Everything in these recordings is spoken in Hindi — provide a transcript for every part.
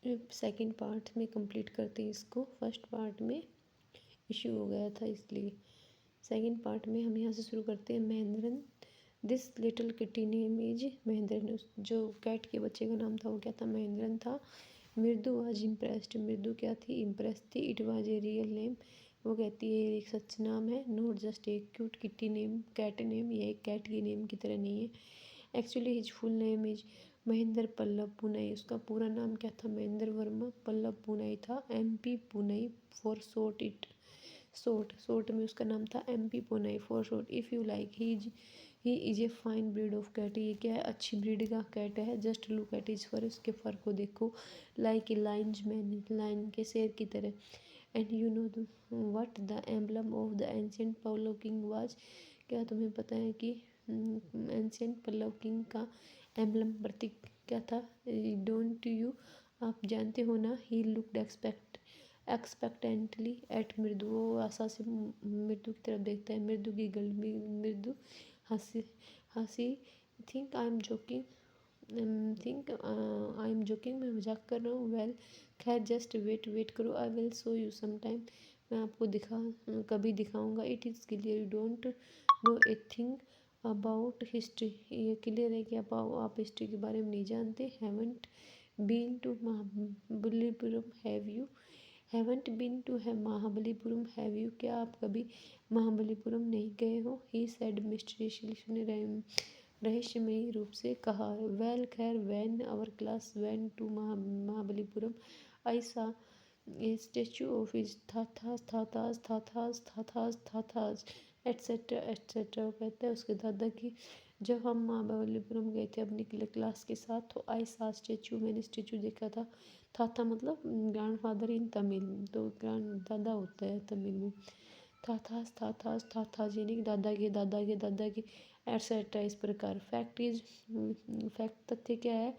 सेकंड पार्ट में कंप्लीट करते हैं इसको। फर्स्ट पार्ट में इशू हो गया था इसलिए। सेकंड पार्ट में हम यहाँ से शुरू करते हैं। Mahendran, this little kitty name is Mahendran. जो कैट के बच्चे का नाम था वो क्या था? महेंद्रन था। मृदु वाज इम्प्रेस्ड, मृदु क्या थी? इम्प्रेस थी। It was a real name, वो कहती है ये एक सच नाम है। Not just a cute kitty name, cat name, ये एक कैट की नेम की तरह नहीं है। Actually his full name is Mahendra Pallava Punai. उसका पूरा नाम क्या था? महेंद्र वर्मा पल्लव पुनई था। MP Punai for short. It short में उसका नाम था MP Punai for short. If you like he is a fine breed of cat. ये क्या है? अच्छी ब्रीड का कैट है। Just look at his fur, उसके फर को देखो। Like a lion's mane, lion के शेर की तरह। And you know what the emblem of the ancient Pallava king was. क्या तुम्हें पता है कि एंशियंट पल्लव किंग का एम्बलम प्रतीक क्या था? डोंट यू, आप जानते हो ना? ही लुक्ड एक्सपेक्टेंटली एट मृदु, वो आशा से मृदु की तरफ देखता है। मृदु की गल, मृदु हंसी हंसी। थिंक आई एम जोकिंग, मैं मजाक कर रहा हूँ। वेल खैर, जस्ट वेट करो, I will show you some time, मैं आपको कभी दिखाऊंगा। It is clear you don't know a thing about history. ये क्लियर है कि आप हिस्ट्री के बारे में नहीं जानते। Haven't been to Mahabalipuram have you? Haven't been to है महाबलीपुरम हैव यू? क्या आप कभी महाबलीपुरम नहीं गए हो? ही सेड मिस्टीरियसली, ने रहस्यमयी रूप से कहा। वेल खैर, when our class went to Mahabalipuram I saw a statue of his thatha's etcetera etcetera. वो कहते हैं उसके दादा की। जब हम महाबलीपुरम गए थे अपनी क्लास के साथ, तो आई सा स्टेचू, मैंने स्टेचू देखा था। थाथा मतलब ग्रैंड फादर इन तमिल, तो ग्रैंड दादा होता है तमिल में। थाथास यानी कि दादा के एटसेट्रा, इस प्रकार। फैक्ट तथ्य क्या है?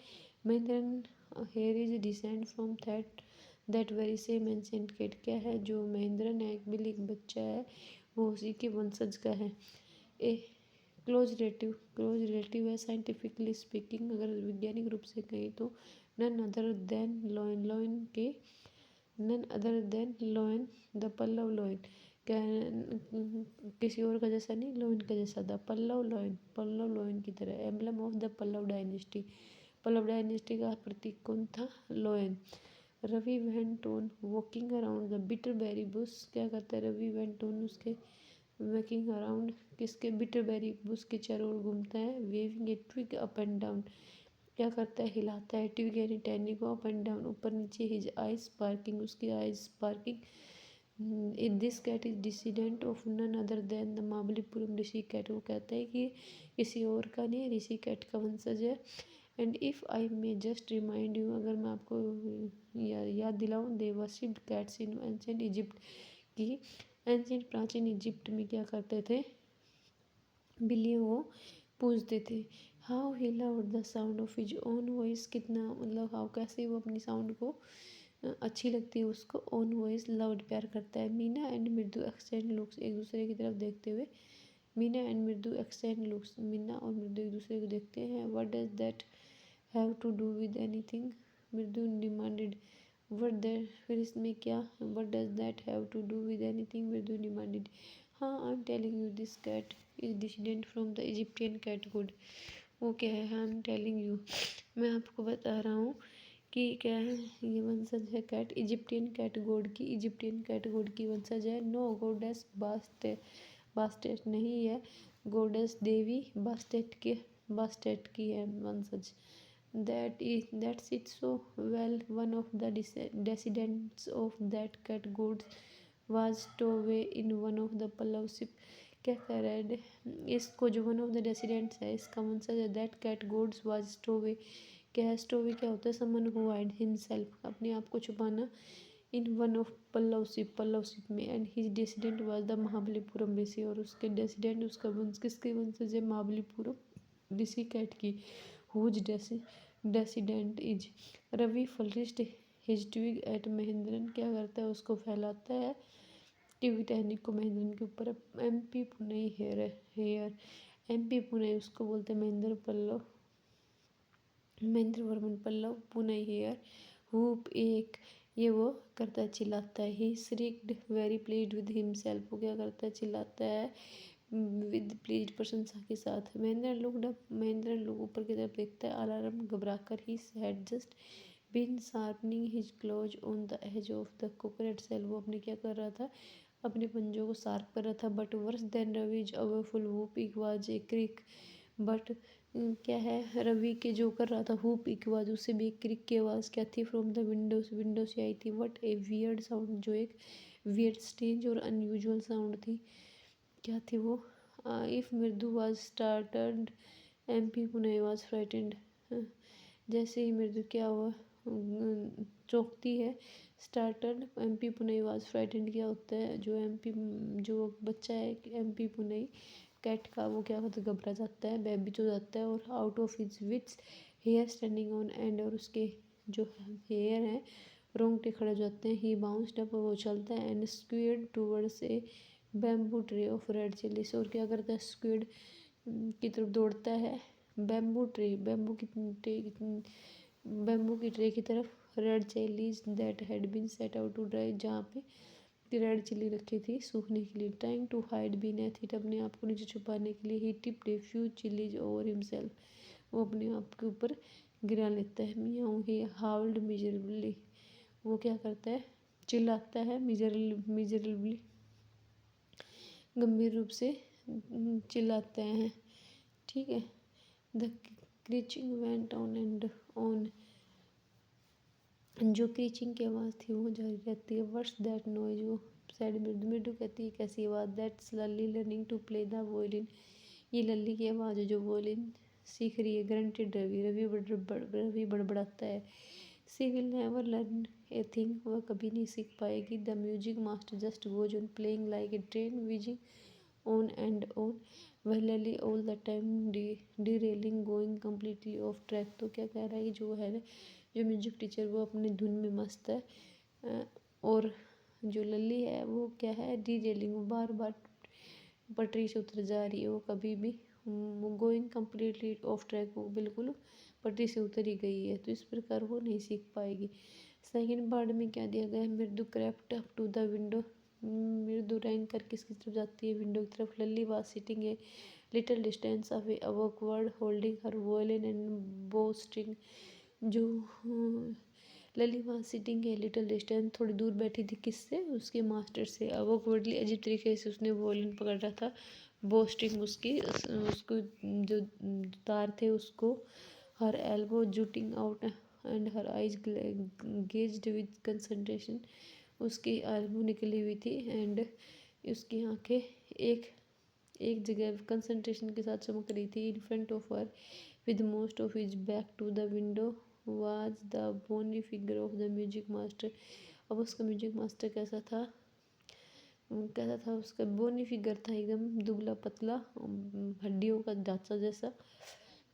Mahendran here is descend from that very same ancient cat. क्या है? जो महेंद्रन है, एक बिल्ली एक बच्चा है, वो उसी के वंशज का है। ए क्लोज रिलेटिव है साइंटिफिकली स्पीकिंग, अगर वैज्ञानिक रूप से कहें तो। None other than lion the Pallava lion. क्या किसी और का जैसा नहीं, लोयन का जैसा था। पल्लव लोयन की तरह। Emblem of the Pallava dynasty, Pallava dynasty का प्रतीक कौन था? Lion. Ravi went on walking around the bitter berry bush. क्या करता है रवि वेंट ऑन? उसके वॉकिंग अराउंड किसके? बिटर बेरी बुश के चारों ओर घूमता है। Waving a twig up and down, क्या करता है? हिलाता है। ट्विग यानी टहनी को अप एंड डाउन, ऊपर नीचे। हिज आइज स्पार्किंग, उसकी eyes sparking. This cat is descendant of none other than the Mahabalipuram Rishi cat. वो कहता है कि किसी और का नहीं, ऋषि कैट का वंशज है। And if I may just remind you, अगर मैं आपको याद दिलाऊं, they worshipped cats in ancient Egypt, की एंशिएंट प्राचीन इजिप्ट में क्या करते थे? बिल्लियों को पूजते थे। How he loved the sound of his own voice, कितना मतलब हाउ, कैसे वो अपनी साउंड को अच्छी लगती है उसको। ओन वॉइस लव्ड, प्यार करता है। Meena and Mridu exchange looks, एक दूसरे की तरफ देखते हुए। Meena and Mridu exchange looks, Meena और मृदु एक दूसरे को देखते हैं। What does that have to do with anything? Mridu demanded. What that, फिर इसमें क्या? What does that have to do with anything? Mridu demanded. हाँ, I am telling you this cat is descendant from the Egyptian cat god. वो क्या है? आई एम टेलिंग यू, मैं आपको बता रहा हूँ कि क्या है, ये वंशज है कैट इजिप्टियन कैट गोड की। इजिप्टियन कैट गोड की वंशज है। नो गोडेस बास्टेट नहीं है। गोडेस देवी बास्टेट की है वंशज। That's it so well, one of the descendants of that cat gods was stowaway in one of the Pallava ship. क्या कह रहा है? इसको जो वन ऑफ द डेसिडेंट्स है, इसका वंशज है, दैट कैट गोड्स वाज स्टोवे। क्या है स्टोवे? क्या होता है? समन हु हाइड हिमसेल्फ, अपने आप को छुपाना। In one of Pallava ship में। And his descendant was the Mahabalipuram rishi, और उसके डेसिडेंट, उसका वंश किसके वंशज है? महाबलीपुरम ऋषि कैट की। Whose descendant is Ravi flourished his twig at Mahendran. क्या करता है? उसको फैलाता है ट्विग टहनी को महेंद्रन के ऊपर। MP Punai here MP Punai उसको बोलते हैं महेंद्र वर्मन पल्लव पुनई हेयर whoop एक ये वो करता है चिल्लाता है। he shrieked very pleased with himself वो क्या करता है चिल्लाता है विद प्लीज प्रशंसा के साथ। महेंद्र लुकड अप महेंद्र लोग ऊपर की तरफ देखता है अलार्म घबराकर। He had just been sharpening his claws on the edge of the coconut shell वो अपने क्या कर रहा था अपने पंजों को शार्प कर रहा था। But worse than Ravi's awful whoop equals a creak but क्या है रवि के जो कर रहा था हुप की आवाज़ उससे भी एक क्रिक की आवाज़ क्या थी फ्रॉम द विंडोज विंडो से आई थी। वट ए वियर्ड साउंड जो एक वियर्ड स्ट्रेंज और अनयूजुअल साउंड थी। क्या थी वो इफ़ मृदु वाज स्टार्टड एमपी पुनः वाज फ्राइटेंड जैसे ही मृदु क्या हुआ चौंकती है। स्टार्टड एमपी पुनः वाज फ्राइटेंड क्या होता है जो एमपी जो बच्चा है एमपी पुनः कैट का वो क्या होता है घबरा जाता है बेबीज हो जाता है और out of his wits hair standing on end और उसके जो हेयर हैं रोंगटे खड़े हो जाते हैं। ही बाउंस्ड अप वो चलता है and squid towards a bamboo tree of red chillies और क्या करता है स्क्वीड की तरफ दौड़ता है बैम्बू ट्री बैम्बू की ट्रे की तरफ red chillies that had been set out to dry जहाँ पे रेड चिली रखी थी सूखने के लिए। Trying to hide beneath it अपने आप को नीचे छुपाने के लिए। He tipped a few chillies over himself वो अपने आप के ऊपर गिरा लेता है। मियाऊ ही हाउल्ड मिजरेबली वो क्या करता है चिल्लाता है मिजरेबली गंभीर रूप से चिल्लाते हैं। ठीक है। The screeching went on and on जो क्रीचिंग की आवाज़ थी वो जारी रहती है। व्हाट्स दैट नॉइज वो साइड मृदु मृदु कहती है कैसी आवाज़ that's Lalli learning to play the violin ये लल्ली की आवाज़ है जो वोलिन सीख रही है। ग्रंटेड रवि बड़बड़ाता है। She will never learn a thing वह कभी नहीं सीख पाएगी। The music master just goes on playing like a train whizzing on and on वह Lalli all the time derailing going completely off track. तो क्या कह रहा है कि जो है जो म्यूजिक टीचर वो अपनी धुन में मस्त है और जो लली है वो क्या है डी रेलिंग बार बार पटरी से उतर जा रही है। वो कभी भी गोइंग कम्प्लीटली ऑफ ट्रैक वो बिल्कुल पटरी से उतर ही गई है तो इस प्रकार वो नहीं सीख पाएगी। सेकेंड पार्ट में क्या दिया गया है Mridu crept up to the window Mridu रैंक कर किसकी तरफ जाती है विंडो की तरफ। Lalli was sitting a little distance away awkward holding her violin and bow string जो लली वहाँ सिटिंग है लिटिल डिस्टेंस थोड़ी दूर बैठी थी किससे उसके मास्टर से। अवकवर्डली अजीब तरीके से उसने वोलिन पकड़ रहा था बो स्ट्रिंग उसकी उसको जो तार थे उसको her elbow jutting out and her eyes gazed with concentration उसकी एल्बो निकली हुई थी एंड उसकी आंखें एक जगह कंसंट्रेशन के साथ चमक रही थी। In front of her with most of his back to the window was the bony figure of the music master. अब उसका म्यूजिक मास्टर कैसा था उसका बोनी फिगर था एकदम दुबला पतला हड्डियों का ढांचा जैसा।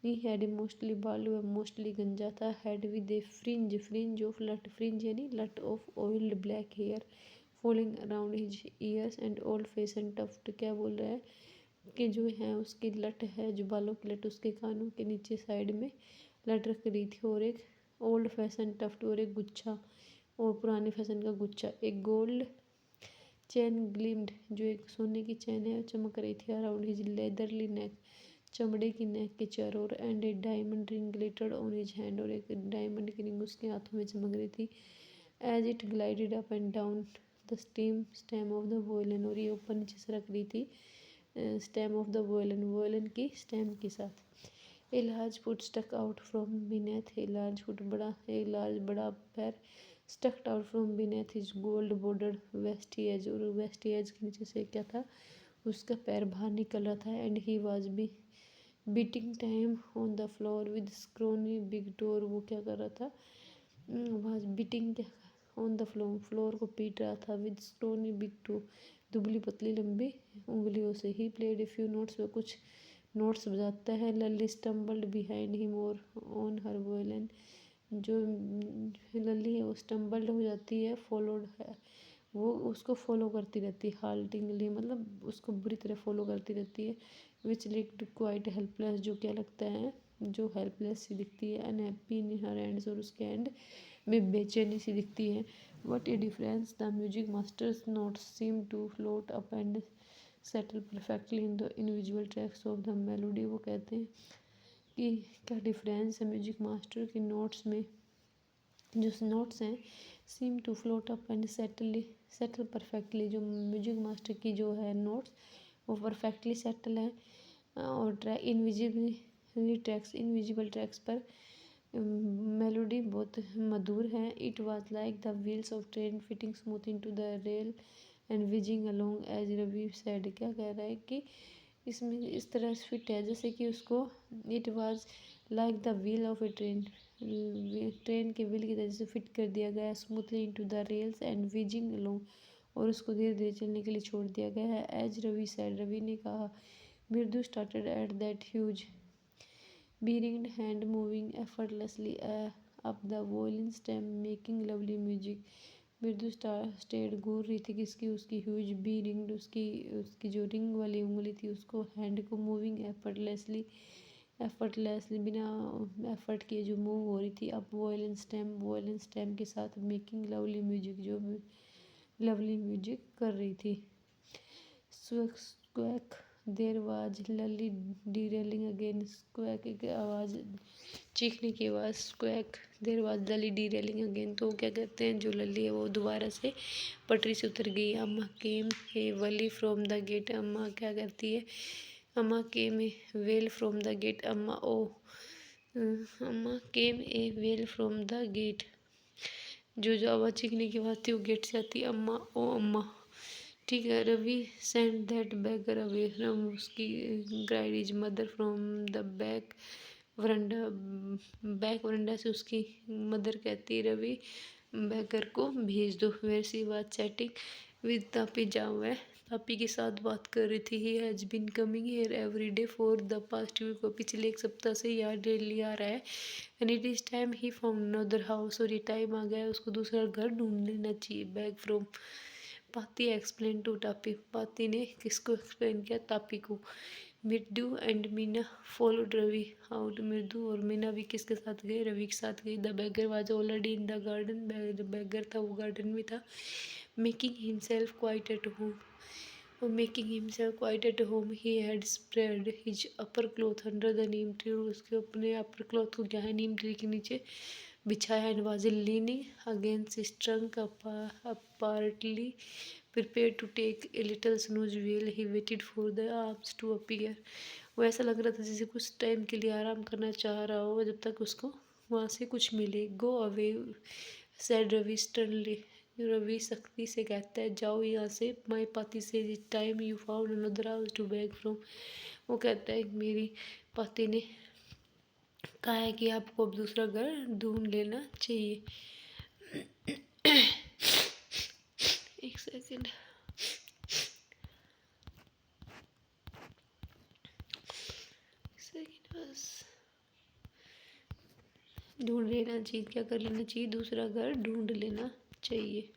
नी हैड मोस्टली बाल वह मोस्टली गंजा था। Head with a fringe of लट फ्रिंज यानी लट of oiled black hair falling around his ears and old fashion tuft. क्या बोल रहा है कि जो है उसकी लट है जो बालों की लट उसके कानों के नीचे साइड में लट रख रही थी और एक ओल्ड फैशन टफ्ट और एक गुच्छा और पुराने फैशन का गुच्छा। एक गोल्ड चैन ग्लिम्ड जो एक सोने की चैन है चमक रही थी अराउंड हिज लेदरली नेक चमड़े की नेक के चारों ओर and a diamond ring glittered on his hand और एक डायमंड की रिंग उसके हाथों में चमक रही थी। As it glided up and down the stem of the violin और ये ऊपर नीचे सरक रही थी स्टेम ऑफ द वोयलिन की स्टेम के साथ। A large foot stuck out from beneath a large बड़ा पैर stucked out from beneath his gold border veshti और वेस्टिएज के नीचे से क्या था उसका पैर बाहर निकल रहा था। And he was be beating time on the floor with scrawny big toe वो क्या कर रहा था was beating on the floor को पीट रहा था विद स्क्रोनी बिग टू दुबली पतली लंबी उंगलियों से। He played a few notes में कुछ नोट्स बजाता है। लल्ली स्टम्बल्ड बिहाइंड हिम और ऑन हर वोयलिन जो लल्ली है वो स्टम्बल्ड हो जाती है फॉलोड है वो उसको फॉलो करती रहती है हाल्टिंगली मतलब उसको बुरी तरह फॉलो करती रहती है। विच लिक्ड क्वाइट हेल्पलेस जो क्या लगता है जो हेल्पलेस सी दिखती है। अनहैप्पी इन हर हैंड्स और उसके हैंड में बेचैनी सी दिखती है। What a difference the music master's notes seem to float up and settle perfectly in the individual tracks of the melody. वो कहते हैं कि क्या डिफरेंस है म्यूजिक मास्टर की नोट्स में, जो नोट्स हैं seem to float up and settle perfectly, जो म्यूजिक मास्टर की जो है नोट्स वो परफेक्टली सेटल है और इनविजिबल ट्रैक्स पर मेलोडी बहुत मधुर है। It was like the wheels of train fitting smooth into the rail and whizzing along as Ravi said. क्या कह रहा है कि इसमें इस तरह से फिट है जैसे कि उसको, it was like the wheel of A train, train के व्हील की तरह से फिट कर दिया गया smoothly into the rails and whizzing along, और उसको धीरे धीरे चलने के लिए छोड़ दिया गया है। एज रवि सेड, रवि ने कहा, मृदु started at that huge bearinged hand moving effortlessly up the violin stem making lovely music। मृदु स्टेड घूर रही थी किसकी, उसकी ह्यूज बी रिंग्ड, उसकी उसकी जो रिंग वाली उंगली थी उसको हैंड को मूविंग एफर्टलेसली बिना एफर्ट किए जो मूव हो रही थी। अब वोयलिन स्टेम के साथ मेकिंग लवली म्यूजिक, जो लवली म्यूजिक कर रही थी। स्क्वैक there was Lali derailing again, स्क्वैक की आवाज़, चीखने की आवाज़, स्क्वैक there was Lali derailing again, तो क्या कहते हैं जो लली है वो दोबारा से पटरी से उतर गई। अम्मा केम ए वली फ्रॉम द गेट, अम्मा क्या करती है, अम्मा केम ए वेल फ्रॉम द गेट, अम्मा केम ए वेल फ्रॉम द गेट, जो आवाज़ चीखने की आवाज़ थी वो गेट से आती, अम्मा ओ अम्मा। ठीक है, Ravi send that beggar away from, उसकी cried his mother from the back veranda से उसकी मदर कहती, रवि बैगर को भेज दो। Where she was chatting with Tapi, जाओ है तापी के साथ बात कर रही थी। He has been coming here every day for the past week, को पिछले एक सप्ताह से यहाँ डेली आ रहा है। And it is time he found another house, और ये टाइम आ गया उसको दूसरा घर ढूंढ लेना चाहिए। Beg from Pati explain to Tapi, Pati ने किसको एक्सप्लेन किया, तापी को। Mridu and Meena followed Ravi out, Mridu और मीना भी किसके साथ गए, रवि के साथ गई। The beggar was already in the garden, beggar था वो गार्डन में था। Making himself quite at home, और making himself quite at home he had spread his upper cloth under the neem tree, उसके अपने अपर क्लॉथ को क्या है नीम ट्री के नीचे बिछाया। And was leaning against his trunk apparently prepared to take a little snooze while he waited for the arms to appear। वो ऐसा लग रहा था जैसे कुछ टाइम के लिए आराम करना चाह रहा हो जब तक उसको वहाँ से कुछ मिले। Go away said Ravi sternly, Ravi सख्ती से कहता है जाओ यहाँ से। माई पाती से time you found another house to beg from, वो कहता है मेरी पाती ने कहा है कि आपको अब दूसरा घर ढूंढ लेना चाहिए। एक सेकेंड, बस ढूंढ लेना चाहिए, क्या कर लेना चाहिए, दूसरा घर ढूंढ लेना चाहिए,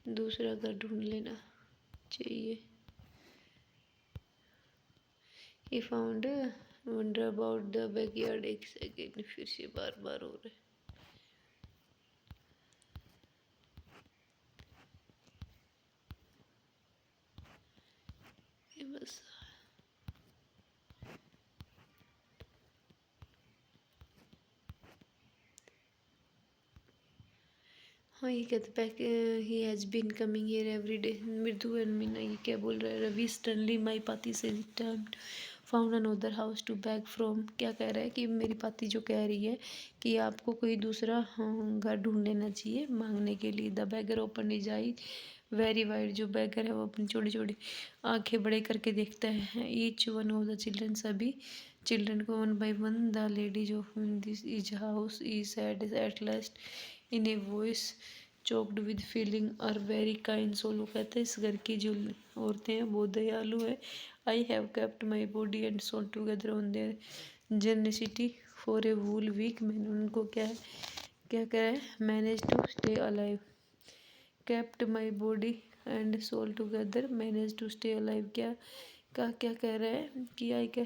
दूसरा घर ढूंढ लेना चाहिए। He found wonder about the backyard। एक सेकेंड, फिर से बार बार हो रहा है। बस हाँ, ये कहते ही has been coming here every day. Mridu and Meena, ये क्या बोल रहा है, रवि स्टर्नली माई पाती से found another house to beg from, क्या कह रहा है कि मेरी पाती जो कह रही है कि आपको कोई दूसरा घर ढूंढ लेना चाहिए मांगने के लिए। The bagger open is I very wide, जो बैगर है वो अपनी छोटी छोटी आंखें बड़े करके देखता है। Each one of the children, सभी चिल्ड्रन को one by one. The lady जो this is house is said at last in a voice choked with feeling are very kind soul, वो कहते हैं इस घर की जो औरतें हैं बहुत दयालु है। I have kept my body and soul together on their generosity for a whole week, मैंने उनको क्या कह रहा है, manage to stay alive, kept my body and soul together, manage to stay alive, क्या कह रहा है कि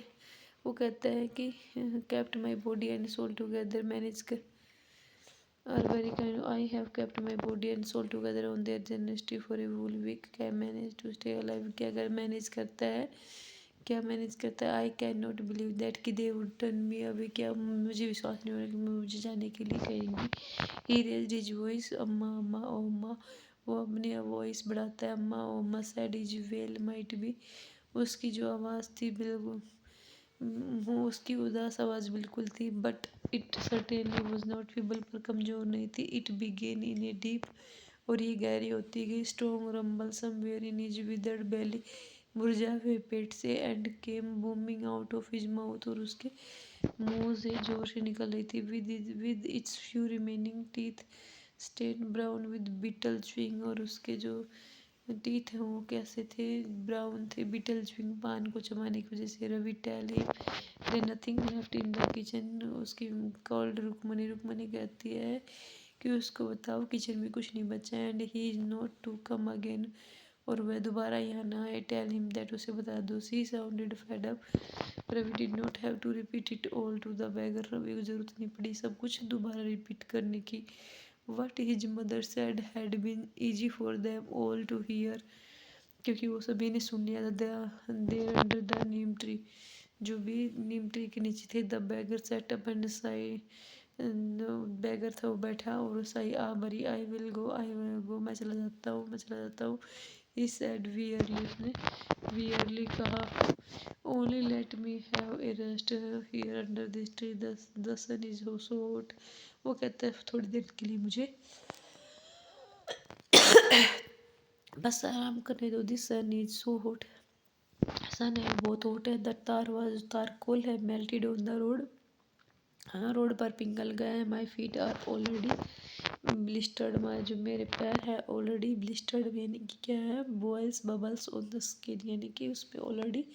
वो कहता है कि kept my body and soul together, manage कर are very kind. I have kept my body and soul together on their generosity for a whole week. क्या मैनेज टू स्टे अलाइव, क्या अगर मैनेज करता है, क्या मैनेज करता है। I can not believe that कि they would turn me away, क्या मुझे विश्वास नहीं हो रहा कि मुझे जाने के लिए कहेंगी। ही रेज्ड हिज वॉइस, अम्मा अम्मा ओ अम्मा, वो अपनी वॉइस बढ़ाता है, अम्मा ओ अम्मा। Sad is well might be, उसकी जो आवाज़ थी बिल्कुल, वो उसकी उदास आवाज़ बिल्कुल थी, but it certainly was not feeble, पर कमज़ोर नहीं थी। It began in a deep, और ये गहरी होती गई। Strong rumble somewhere in his withered belly, मुरझाए हुए पेट से, and came booming out of his mouth, और उसके मुंह से जोर से निकल रही थी। With its few remaining teeth stained brown with betel chewing, और उसके जो टीथ हैं वो कैसे थे, ब्राउन थे बिटल च्युइंग, पान को चबाने की वजह से। Ravi tell him there nothing left in the kitchen, उसकी कॉल्ड रुकमनी कहती है कि उसको बताओ किचन में कुछ नहीं बचा है, and he is not to come again, और वह दोबारा यहाँ ना आए। टेल हिम दैट, उसे बता दो। She sounded fed up, Ravi did not have to repeat it all to the beggar, Ravi को जरूरत नहीं पड़ी सब कुछ दोबारा रिपीट करने की। What his mother said had been easy for them all to hear, क्योंकि वो सभी ने सुन लिया था। There under the neem tree, जो भी नीम ट्री के नीचे थे। The beggar sat up and sighed, beggar था वो बैठा और साई आ भरी। आई विल गो, मैं चला जाता हूँ, मैं चला जाता हूँ। ही सेड वियरली, उसने वियरली कहा। Only let me have a rest here under this tree, the sun is so hot, वो कहता है थोड़ी देर के लिए मुझे बस आराम करने दो। This sun is so hot, sun है बहुत हॉट है। द तार वाज तारकोल है मेल्टेड ऑन द रोड, हाँ रोड पर पिघल गए हैं। My feet are already blistered, my जो मेरे पैर है ऑलरेडी ब्लिस्टर्ड, यानी कि क्या है, boils bubbles on the skin, यानी कि उस पर ऑलरेडी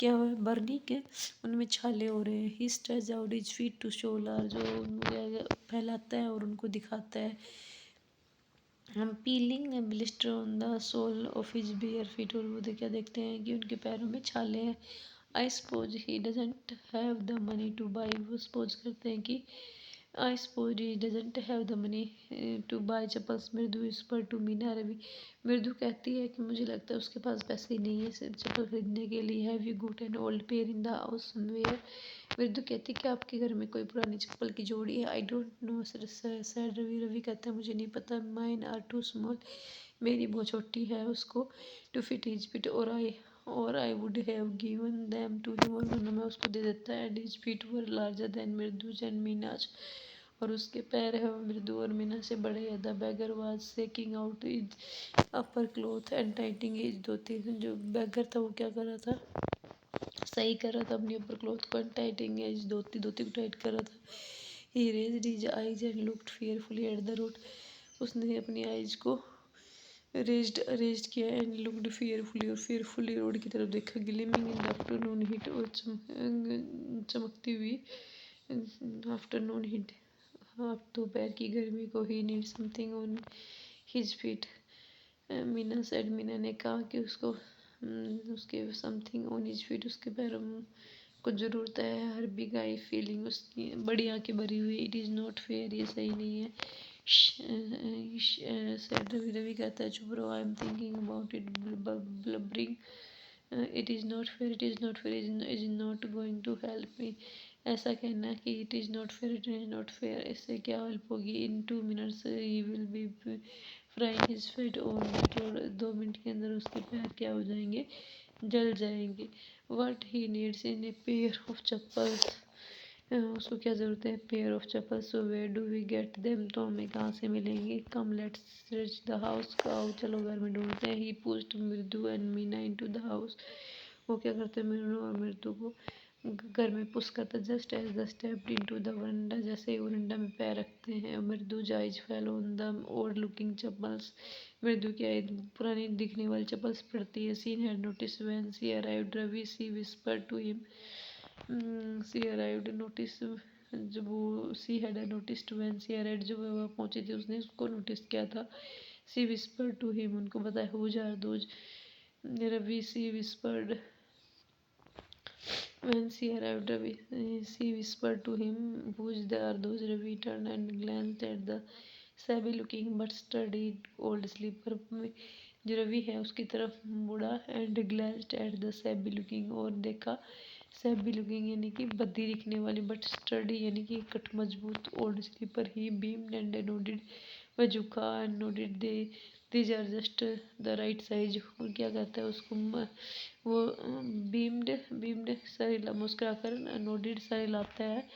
क्या हुआ है, बर्निंग है, उनमें छाले हो रहे हैं। He stretch out his feet to show लार, जो फैलाता है और उनको दिखाता है। हम peeling blister on the sole of his bare feet, और वो क्या देखते हैं कि उनके पैरों में छाले हैं। I suppose he doesn't have the money two by, वो सपोज करते हैं कि I suppose he doesn't have the money two by chappals. मृदु इस पर टू मीना रवि, मृदु कहती है कि मुझे लगता है उसके पास पैसे नहीं है चप्पल खरीदने के लिए। Have you got an old pair in the house somewhere, मृदु कहती है कि आपके घर में कोई पुरानी चप्पल की जोड़ी है। I don't know said Ravi, Ravi कहता है मुझे नहीं पता। माइन आर टू स्मॉल, मेरी बहुत छोटी है उसको, टू फिट हिज फिट, और I would have given them to him, और वरना मैं उसको दे देता। And his feet were larger than Mridu's and Meena's, और उसके पैर है मृदु और मीना से बड़े हैं। The beggar was shaking out his upper cloth and tightening his dhoti, जो बैगर था वो क्या कर रहा था, सही कर रहा था अपनी अपर क्लॉथ को, एंड टाइटिंग हिज धोती को टाइट कर रहा था। He raised his eyes and looked fearfully at the road, उसने अपनी आईज को रेज्ड किया एंड लुक्ड फियरफुली, और फियरफुली रोड की तरफ देखा। Gleaming in the afternoon heat, और चमकती हुई आफ्टरनून हीट, हाँ दोपहर की गर्मी को। He need something on his feet, Meena said, Meena ने कहा कि उसको उसके समथिंग ऑन हिज फीट, उसके पैरों को ज़रूरत है। हर बिग आई फीलिंग, उसकी बड़ी आंखें भरी हुई। इट इज़ नॉट फेयर, ये सही नहीं है। सेड रवि, रवि कहता है चुप रहो। I am thinking about it blubbering, it is not fair, it is not fair, is not going to help me, ऐसा कहना कि it is not fair, it is not fair, इससे क्या हेल्प होगी। In 2 minutes he will be frying his feet on that road, 2 minute के अंदर उसके पैर क्या हो जाएंगे, जल जाएंगे। What he needs is a pair of chappals, उसको क्या ज़रूरत है pair of chappals. So where do we get them, तो हमें कहाँ से मिलेंगे। Come let's search the house, आओ चलो घर में ढूंढते हैं। He pushed Mridu and Meena into the house, वो क्या करते हैं मृदु और मृदु को घर में पुश करता। Just as they stepped into the veranda, जैसे ही वरंडा में पैर रखते हैं। Mridu's eyes fell on the old looking chappals, Mridu की आई पुरानी दिखने वाली चप्पल्स पड़ती है। She had notice when she arrived Ravi, she whispered to him, she arrived notice, जब वो she had noticed when she arrived, जब वह पहुंची थी उसने उसको नोटिस किया था। सी विस्पर्ड टू हिम, उनको बताया whose are those, Ravi she whispered When she arrived, she whispered to him, "Whose are those?" Ravi turned and glanced at the shabby-looking but sturdy old sleeper. जो रवि है उसकी तरफ मुड़ा and glanced at the shabby looking, और देखा सैबी लुकिंग यानी कि बद्दी दिखने वाली बट स्टडी यानी कि कट मजबूत old slipper. He beamed and nodded, वह झुका and nodded they these are just the right size. और क्या कहता है उसको वो बीम्ड बीम्ड सर मुस्कुराकर नोडिड सर हिलाता है।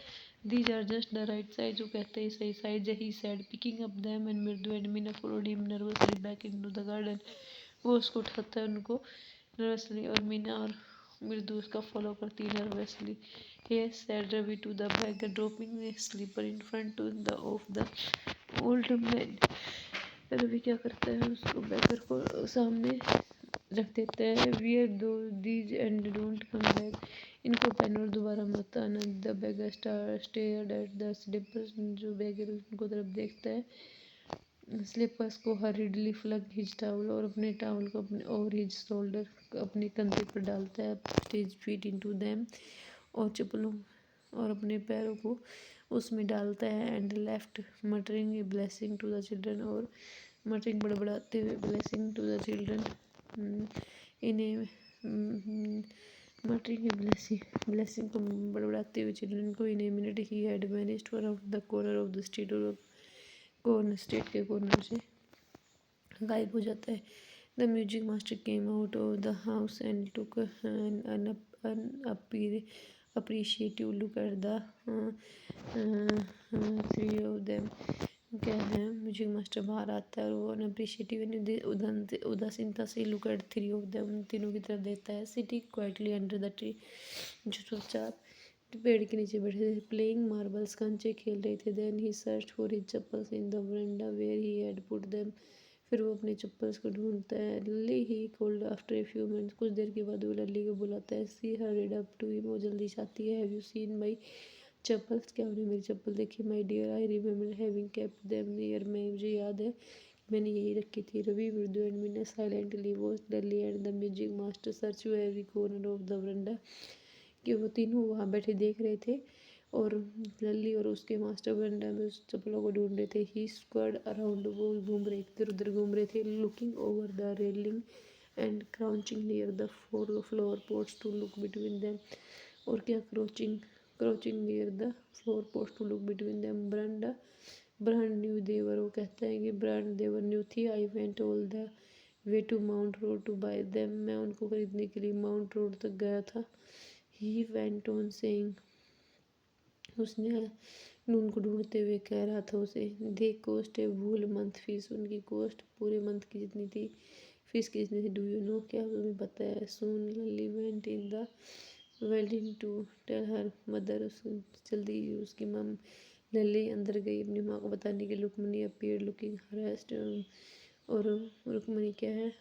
These are just the right size, वो कहते हैं सही साइज है। He said picking up them and Mridu and Meena followed him nervously back into the garden. वो उसको उठाता है उनको नर्वसली, और मीना और मृदु उसका फॉलो करती है nervously. Yes said Ravi to the beggar dropping the slipper in front to the of the old man. Ravi क्या करता है उसको बैगर को सामने रख देता है। वियर दो these and don't come back, इनको पहनो और दोबारा मत आना। The beggar stared at the slippers, जो बैगर उनको तरफ देखता है स्लीपर्स को। हरीडली फ्लग हिज टावल, और अपने टावल को अपने ओवर हिज शोल्डर अपने कंधे पर डालता है। हिज फीट इनटू देम, और चप्पलों और अपने पैरों को उसमें डालता है। And left muttering a blessing to the children, और मटरिंग बड़बड़ाते हुए ब्लेसिंग टू द चिल्ड्रन इन्हें मटरिंग ए ब्लेसिंग को बड़बड़ाते हुए चिल्ड्रन को। In a minute he had managed around the corner of the street, और कॉर्नर स्ट्रीट के कॉर्नर से गायब हो जाता है। The music master came out of the house and took an appreciative look at the three of them। क्या है म्यूजिक मास्टर बाहर आता है और वो अनअप्रिशिएटिव उदासीनता से look at three of them, तीनों की तरफ देखता है। Sitting quietly under the tree, जो चुपचाप पेड़ के नीचे बैठे थे। प्लेइंग मार्बल्स, कंचे खेल रहे थे। Then he search for his chappals in the veranda where he had put them, फिर वो अपने चप्पल्स को ढूंढता है। Lalli he called after a few minutes, कुछ देर के बाद वो लली को बुलाता है। She hurried up to him, वो जल्दी से आती है। Have you seen my chappals, क्या आपने मेरी चप्पल देखी? My dear I remember having kept them near, मैं मुझे याद है मैंने यही रखी थी। Ravi, Mridu and Meena silently watch Lalli and the music master search every corner of the veranda, कि वो तीनों वहाँ बैठे देख रहे थे और लल्ली और उसके मास्टर वरांडा में उस चप्पलों को ढूंढ रहे थे। ही स्क्वाड अराउंड, वो घूम रहे इधर उधर घूम रहे थे। Looking over the railing and crouching near the floor post to look between them, और क्या crouching near the floor post to look between them. Brand new they were, वो कहता है कि ब्रांड देवर न्यू थी। I went all the way to Mount Road to buy them, मैं उनको खरीदने के लिए माउंट रोड तक गया था। ही वेंट ऑन सेइंग, उसने नून को ढूंढते हुए कह रहा था उसे। दे कोस्ट ए वूल मंथ फीस, उनकी कोस्ट पूरे मंथ की जितनी थी, फीस की जितनी थी। डू यू नो, क्या तुम्हें पता है? Soon Lalli went in the welding to tell her mother, उस जल्दी उसकी मम लली अंदर गई अपनी माँ को बताने के। रुक्मणी अपीयर्ड लुकिंग हरेस्ड, और रुक्मणी क्या है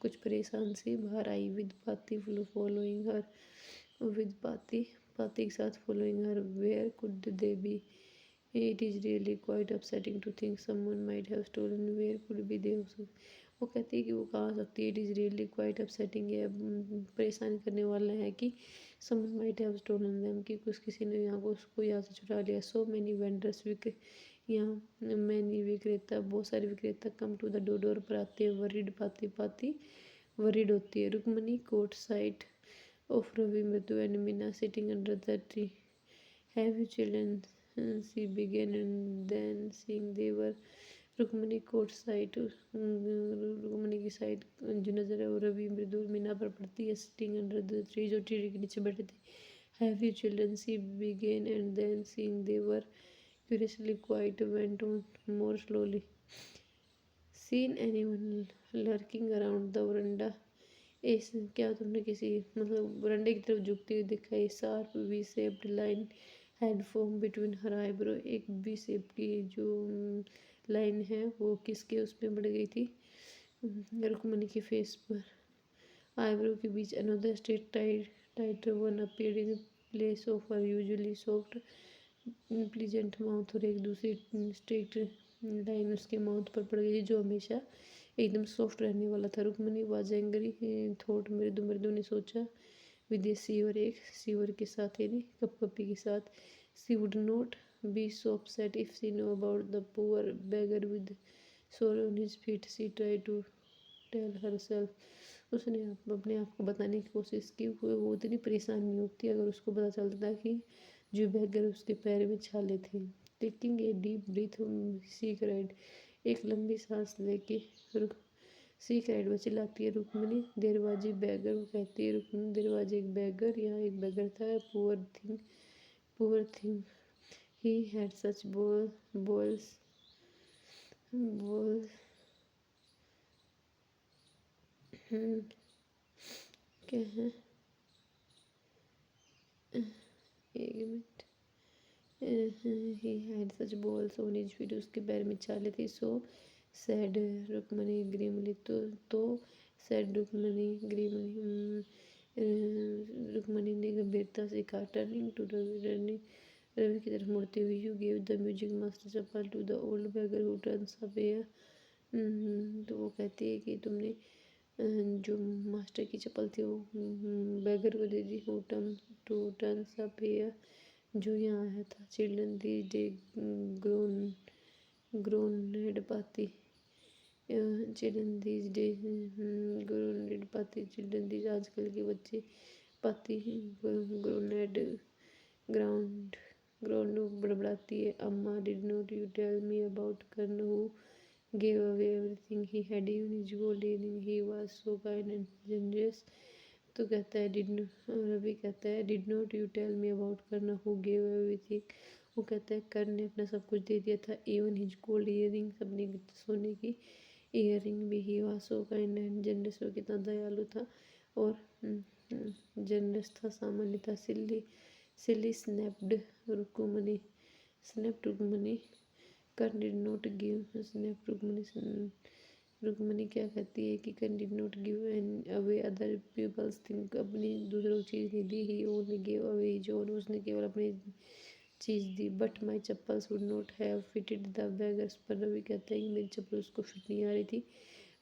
कुछ परेशान सी बाहर आई। With Paati following her, with Paati के साथ following her. Where could they be, it is really quite upsetting to think someone might have stolen, where could be they. वो कहती है कि वो कहाँ सकती है। It is really quite upsetting, ये परेशान करने वाला है कि someone might have stolen them, कि कुछ किसी ने यहाँ को उसको यहाँ से चुरा लिया। सो मैनी वेंडर्स यहाँ मैनी विक्रेता, बहुत सारे विक्रेता कम टू द डोर पर आते हैं। वरीड पाती वरीड होती है। Rukmini caught sight of Ravi, Mridu and Meena sitting under the tree. Have you children? She began, and then seeing they were Rukmini caught sight, Rukmini की साइड जो नजर है वो रवि, मृदु और मीना पर पड़ती है। सिटिंग अंडर द ट्री, जो ट्री के नीचे बैठे थे। Have you children, she began, and then seeing they were curiously quiet went on more slowly. Seen anyone lurking around the veranda, इस क्या तुमने किसी मतलब बरंडे की तरफ झुकती हुई दिखाई। Sharp V shaped line had form between her eyebrow, एक वी शेप की जो लाइन है वो किसके उस पर बढ़ गई थी, रुक्मणी के फेस पर, आईब्रो के बीच। Another straight tighter one appeared in place of her usually soft pleasant mouth, और एक दूसरी स्ट्रेट लाइन उसके माउथ पर पड़ गई जो हमेशा एकदम सॉफ्ट रहने वाला था। Rukmini was angry thought, Mridu ने सोचा। विद ए सीवर, एक सीवर के साथ यानी कपकपी के साथ। She would not be so upset if she knew about the poor beggar with sore on his feet. She try to tell herself, उसने अपने आप को बताने की कोशिश की। वो इतनी परेशान नहीं होती अगर उसको पता चलता कि जो बैगर उसके पैर में छाले थे। Taking a deep breath, she cried, एक लंबी सांस लेके रुक सी क्राइड, वो चिल्लाती है, रुक्मिणी दरवाजे बैगर, वो कहती है रुक्मिणी दरवाजे एक बैगर, यहाँ एक बैगर था। Poor thing he had such balls balls क्या है, एक minute, he had such balls on his feet, उसके पैर में छाले थे। सो सैड रुक्मिणी ग्रीमली, तो सैड रुक्मिणी ग्रीमली, रुक्मिणी ने गंभीरता से कहा। टर्निंग टू रवि, रवि की तरफ मुड़ते हुए, you gave the music master chappal to the old beggar who turns up here. तो वो कहती है कि तुमने जो मास्टर की चप्पल थी वो बैगर को दे दी। हु टर्न्स अप हियर, जो यहाँ आया था। चिल्ड्रन दीज डे ग्रोन ग्रोनेड पाती, चिल्ड्रन दीज डे ग्रोनेड पाती, चिल्ड्रन दीज, आजकल के बच्चे, पाती ग्रोनेड ग्राउंड ग्राउंड बड़बड़ाती है। अम्मा did not you tell me about Karna who gave away everything he had, even his gold earring, he was so kind and generous। तो कहता है रवि कहता है did not you tell me about Karna who gave everything, वो कहता है कर्ण ने अपना सब कुछ दे दिया था। इवन हिज गोल्ड ईयरिंग्स, अपनी सोने की ईयरिंग भी। He was so kind and generous, वो कितना दयालु था और जनरस था, सामान्य था। Silly snapped Rukmini Karna did not give snap Rukmini क्या कहती है कि Karna did not give away other people's thing, अपनी दूसरों को चीज़ नहीं दी। He only give away his own, उसने केवल अपनी चीज़ दी। But my chappals would not have fitted the beggar's, पर रवि कहता है कि मेरी चप्पल उसको फिट नहीं आ रही थी।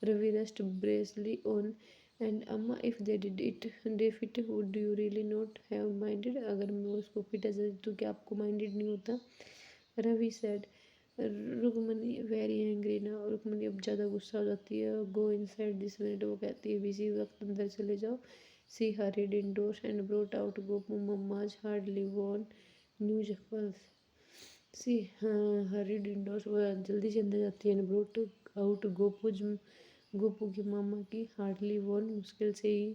रवि रेस्ट ब्रेसली ऑन एंड अम्मा if they did it they fit would you really not have minded, अगर मैं उसको फिट ऐसे तो क्या आपको माइंडेड नहीं होता। Ravi said Rukmini very angry ना, रुक्मिणी अब ज़्यादा गुस्सा हो जाती है। गो इनसाइड दिस मिनट, वो कहती है इसी वक्त अंदर चले जाओ। She hurried indoors and brought out Gopu Mama's hardly worn new chappals. She hurried indoors, वो जल्दी से अंदर जाती है। ब्रोट आउट गोपू की मामा की हार्डली वॉर्न, मुश्किल से ही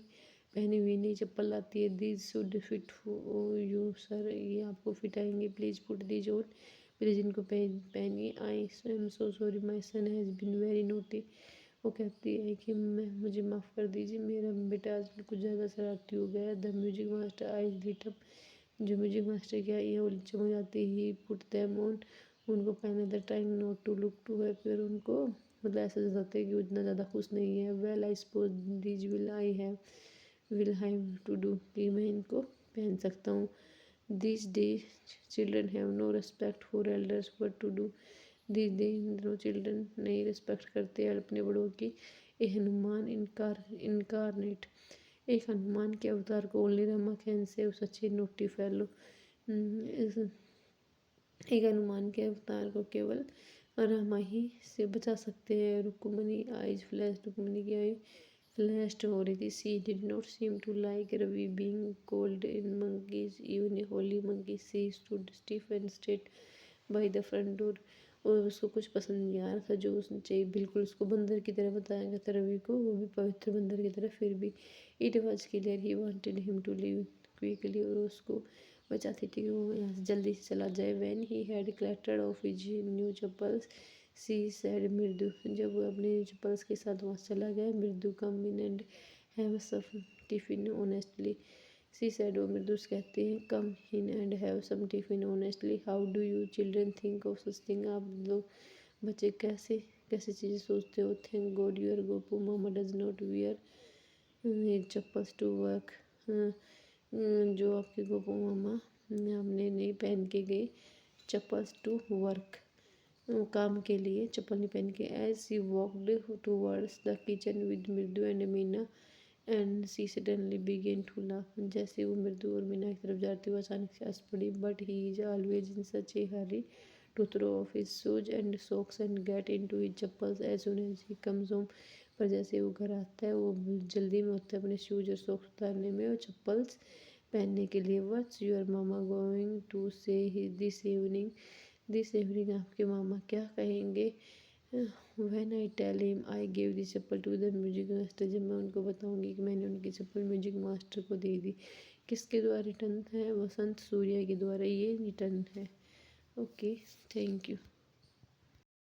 पहनी हुई नई चप्पल लाती है। These should fit you sir, ये आपको फिट आएंगे। Please put these on, please इनको पहनिए। I am so sorry my son has been very naughty, वो कहती है कि मुझे माफ़ कर दीजिए, मेरा बेटा आजकल कुछ ज़्यादा शरारती हो गया है। The music master eyes lit up, जो म्यूजिक मास्टर क्या ये वो चमक जाती ही। पुट देम ऑन, उनको पहने। The time not to look too happy, उनको मतलब ऐसा जताते हैं कि वो इतना ज़्यादा खुश नहीं है। Well I suppose these will have to do, कि मैं इनको पहन सकता हूँ। These days children have no respect for elders, what to do। these days no children नहीं रिस्पेक्ट करते अपने बड़ों की। ए हनुमान इनकारनेट, एक हनुमान के अवतार को only Rama can save such A naughty fellow, एक हनुमान के अवतार को केवल रामा ही से बचा सकते हैं। रुक्मिणी आइज फ्लैश, रुक्मिणी की आई फ्लैश्ड हो रही थी। She did not seem to like Ravi being called in monkeys, even a holy monkey. She stood stiff and straight by the front door, और उसको कुछ पसंद नहीं आ रहा था जो उसने चाहिए, बिल्कुल उसको बंदर की तरह बताया गया था रवि को, वो भी पवित्र बंदर की तरह। फिर भी it was clear he wanted him to leave quickly, और उसको मैं चाहती थी कि वो यहाँ से जल्दी से चला जाए। When he had clattered off his new chappals, she said Mridu, जब वो अपने चप्पल्स के साथ वहाँ चला गया। Mridu come in and have some tiffin honestly, she said, वो मृदु कहते हैं come in and have some tiffin honestly. How do you children think of such thing, आप लोग बच्चे कैसे कैसे चीज़ें सोचते हो। Thank God your Gopu Mama does not wear chappals to work, जो आपके गोपू मामा हमने नहीं पहन के गए चप्पल्स टू वर्क, काम के लिए चप्पल नहीं पहन के। As she walked towards the kitchen with Mridu and Meena, and she suddenly began to laugh. जैसे वो मृदु और मीना की तरफ जाती हुई अचानक से हंस पड़ी। But he is always in such a hurry to throw off his shoes and socks and get into his chappals as soon as he comes home. पर जैसे वो घर आता है वो जल्दी में होता है अपने शूज और सॉक्स उतारने में और चप्पल्स पहनने के लिए। व्हाट्स योर मामा going to say this evening, आपके मामा क्या कहेंगे when I tell him I give the chappal to the music master, जब मैं उनको बताऊंगी कि मैंने उनकी चप्पल म्यूजिक मास्टर को दे दी। किसके द्वारा रिटर्न है? वसंत सूर्या के द्वारा ये रिटर्न है। Okay, thank you.